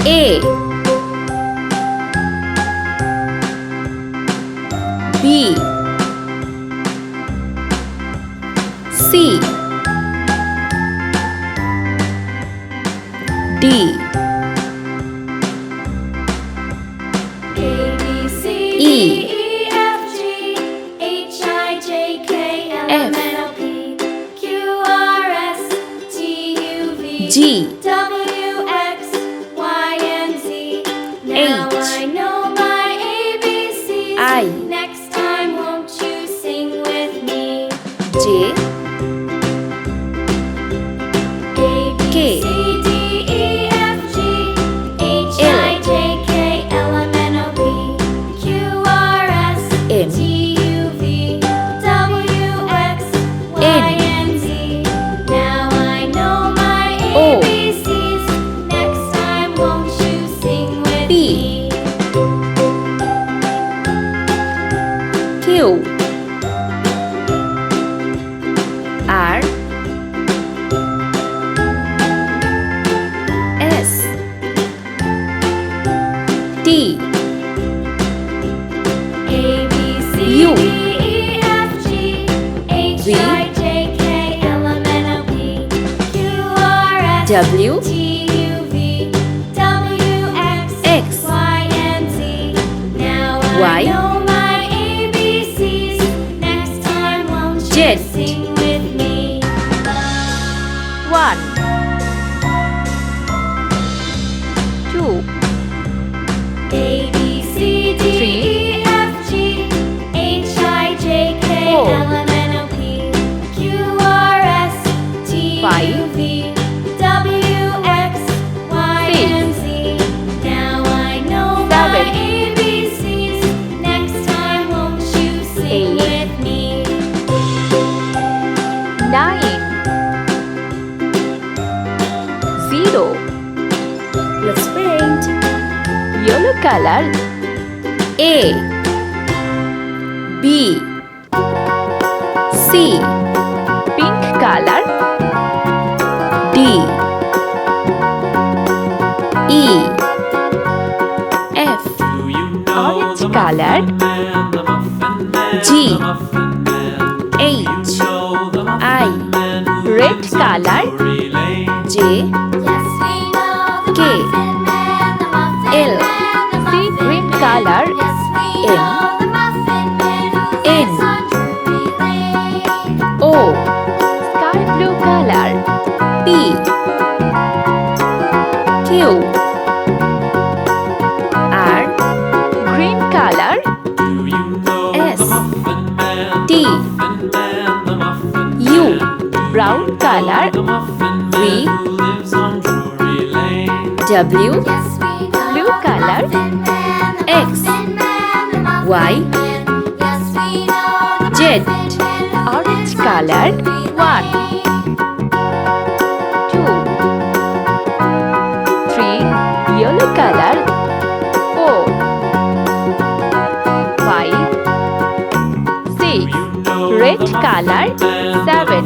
A B C D E F G H I J K L M N O P Q R S T U V G W X Y and Z. Now H I know my ABCs. I Next time, won't you sing with me? J A B K C D E F G H I J K L M N O P Q R S M T U V W X Y and Z. Now I know my O ABCs. Next time, won't you sing with P me? Q R S T A B C U D E F G H V I J K L M N O P Q R S W T U V W X X Y and Z. Now Y I know my ABCs. Next time, won't you Z sing with me? 1 2 A B C D E F G H I J K Four. L M N O P Q R S T U Five. V W X Y Six. and Z. Now I know my Seven. ABCs. Next time, won't you sing Eight. with me? 9 0 Let's paint. Yellow color A B C pink color D E F orange color G H I red color J Yes, we know the K. Muffin Man, the Muffin L. Man, the Sea Muffin green Man. color. Yes, we M. know the Muffin Man who N. lives on Drury Lane. O sky blue color P Q R green color S T U brown color V W Yes, we know blue the color Muffin Man, the X Muffin Man, the Muffin Y Man. Yes, we know the Z Muffin Man who orange lives on color Drury 1 Lane. 2 3 yellow color 4 5 6 red color 7